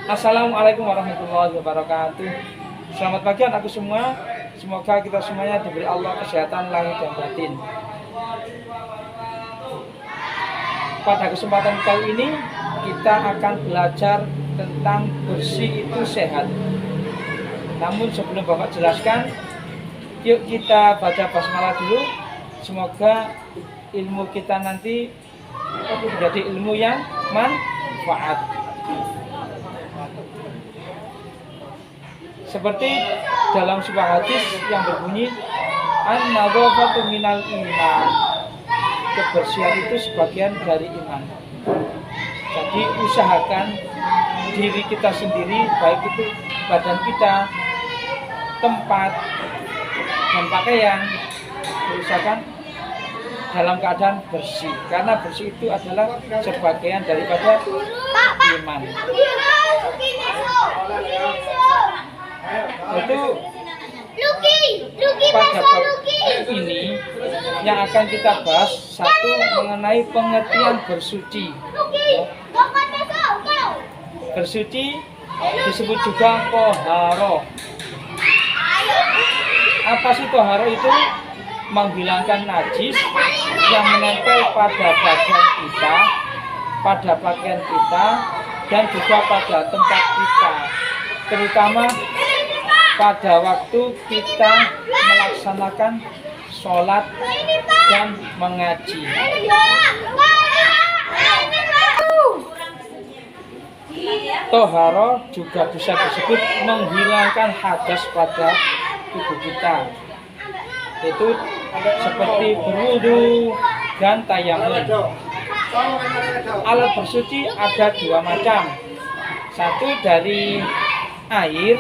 Assalamualaikum warahmatullahi wabarakatuh. Selamat pagi anakku semua. Semoga kita semuanya diberi Allah kesehatan lahir dan batin. Pada kesempatan kali ini kita akan belajar tentang bersih itu sehat. Namun sebelum Bapak jelaskan, yuk kita baca basmalah dulu. Semoga ilmu kita nanti menjadi ilmu yang manfaat. Seperti dalam sebuah hadis yang berbunyi, an-nadhafatu minal iman. Kebersihan itu sebagian dari iman. Jadi usahakan diri kita sendiri, baik itu badan kita, tempat, dan pakaian, usahakan dalam keadaan bersih, karena bersih itu adalah sebagian daripada iman. Itu pada bab ini yang akan kita bahas, satu mengenai pengertian bersuci. Bersuci disebut juga toharo. Apa sih toharo itu? Menghilangkan najis yang menempel pada badan kita, pada pakaian kita, dan juga pada tempat kita, terutama pada waktu kita melaksanakan sholat dan mengaji. Toharo juga bisa disebut menghilangkan hadas pada tubuh kita, itu seperti berwudu dan tayamum. Alat bersuci ada dua macam, satu dari air,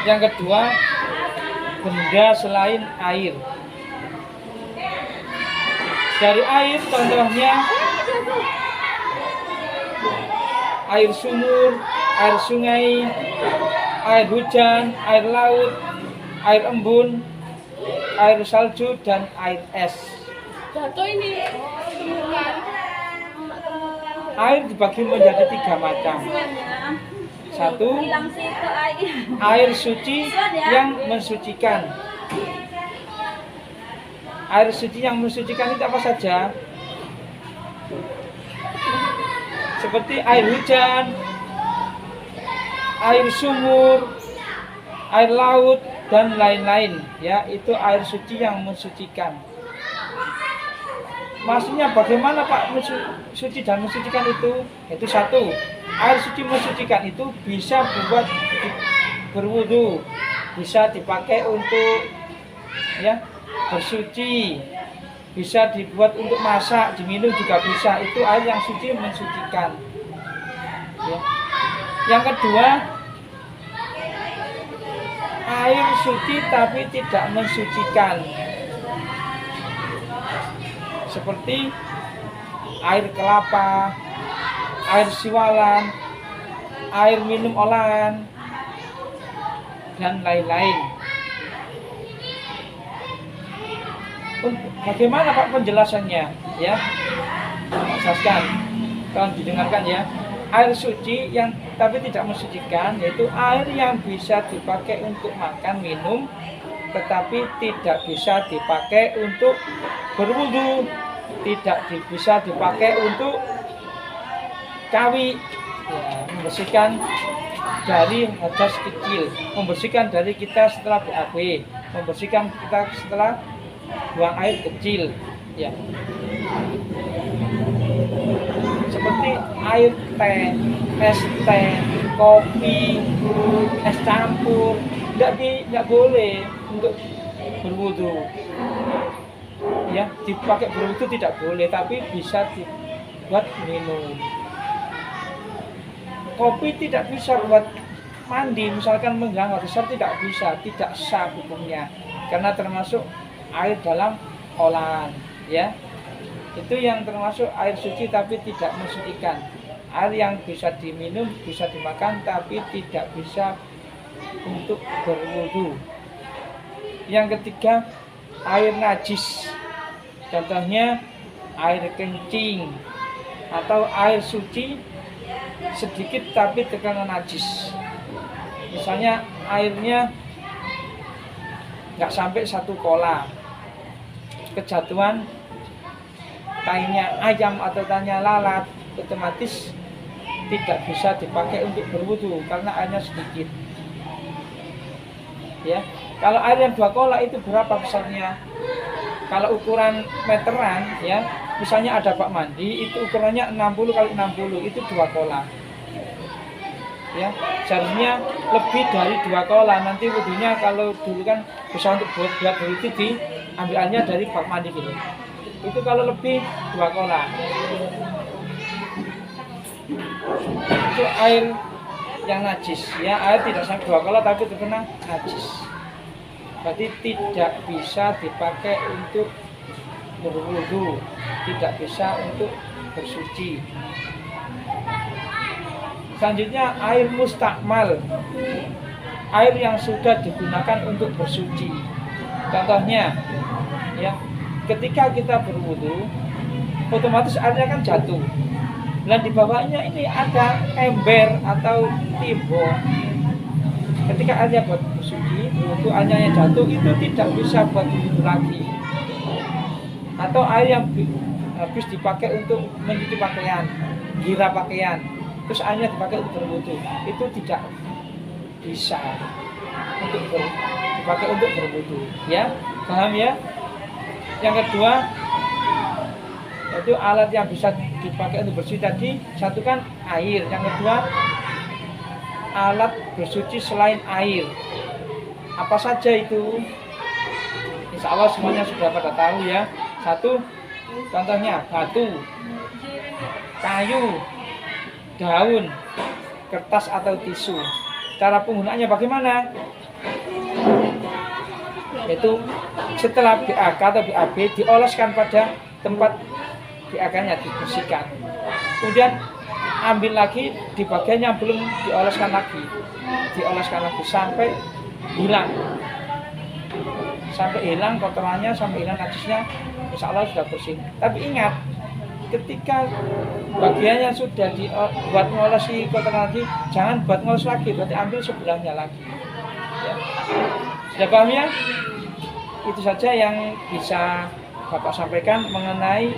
yang kedua benda selain air. Dari air contohnya air sumur, air sungai, air hujan, air laut, air embun, air salju, dan air es. Air dibagi menjadi tiga macam. Satu, air suci yang mensucikan. Air suci yang mensucikan itu apa saja? Seperti air hujan, air sumur, air laut, dan lain-lain, ya, itu air suci yang mensucikan. Maksudnya bagaimana Pak suci dan mensucikan itu? Itu satu, air suci mensucikan itu bisa buat berwudu, bisa dipakai untuk bersuci, bisa dibuat untuk masak, diminum juga bisa. Itu air yang suci mensucikan. Ya. Yang kedua, air suci tapi tidak mensucikan, seperti air kelapa, air siwalan, air minum olahan, dan lain-lain. Bagaimana Pak penjelasannya? Ya, jelaskan, tolong didengarkan ya. Air suci yang tapi tidak mensucikan, yaitu air yang bisa dipakai untuk makan, minum, tetapi tidak bisa dipakai untuk berwudu, tidak bisa dipakai untuk kawi, ya, membersihkan dari hadas kecil, membersihkan dari kita setelah BAB, membersihkan kita setelah buang air kecil, ya. Seperti air teh, es teh, kopi, es campur, tidak boleh untuk berwudu. Ya, dipakai berwudu tidak boleh, tapi bisa dibuat minum. Kopi tidak bisa buat mandi, misalkan menghilangkan besar tidak bisa, tidak sah hukumnya, karena termasuk air dalam olahan, ya. Itu yang termasuk air suci tapi tidak mensucikan. Air yang bisa diminum, bisa dimakan, tapi tidak bisa untuk berwudu. Yang ketiga, air najis. Contohnya air kencing, atau air suci sedikit tapi terkena najis. Misalnya airnya nggak sampai 1 kola, kejatuhan tainya ayam atau tainya lalat, otomatis tidak bisa dipakai untuk berwudu karena airnya sedikit. Ya, kalau air yang 2 kola itu berapa besarnya? Kalau ukuran meteran, ya, misalnya ada bak mandi itu ukurannya 60 kali 60 itu 2 kola. Ya, seharusnya lebih dari 2 kola. Nanti wudunya kalau dulu kan bisa untuk buat itu diambil dari bak mandi gitu. Itu kalau lebih 2 kola. Itu air yang najis, ya, air tidak sampai 2 kola tapi terkena najis. Berarti tidak bisa dipakai untuk berwudu, tidak bisa untuk bersuci. Selanjutnya air mustakmal, air yang sudah digunakan untuk bersuci. Contohnya, ya, ketika kita berwudu, otomatis airnya kan jatuh. Dan di bawahnya ini ada ember atau timbo. Ketika airnya buat bersuci, wudu airnya yang jatuh itu tidak bisa buat wudu lagi. Atau air yang habis dipakai untuk mencuci pakaian, gira pakaian, terus airnya dipakai untuk berwudu, itu tidak bisa dipakai untuk berwudu, ya, paham ya? Yang kedua, itu alat yang bisa dipakai untuk bersuci tadi, satu kan air, yang kedua alat bersuci selain air. Apa saja itu? Insya Allah semuanya sudah pada tahu ya. Satu, contohnya batu, kayu, daun, kertas atau tisu. Cara penggunaannya bagaimana? Yaitu setelah BAK atau BAB dioleskan pada tempat BAK-nya, dibersihkan. Kemudian ambil lagi di bagian yang belum dioleskan lagi sampai hilang. Sampai hilang kotorannya, sampai hilang najisnya, insya Allah sudah bersih. Tapi ingat, ketika bagiannya sudah dibuat ngolesi kotoran lagi, jangan buat ngoles lagi, berarti ambil sebelahnya lagi. Ya. Sudah paham ya? Itu saja yang bisa Bapak sampaikan mengenai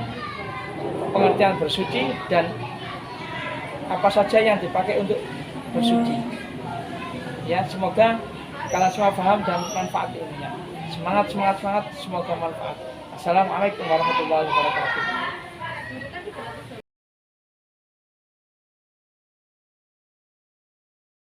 pengertian bersuci dan apa saja yang dipakai untuk bersuci. Ya, semoga kalian semua paham dan manfaat ilmunya. Semangat, semoga manfaat. Assalamualaikum warahmatullahi wabarakatuh.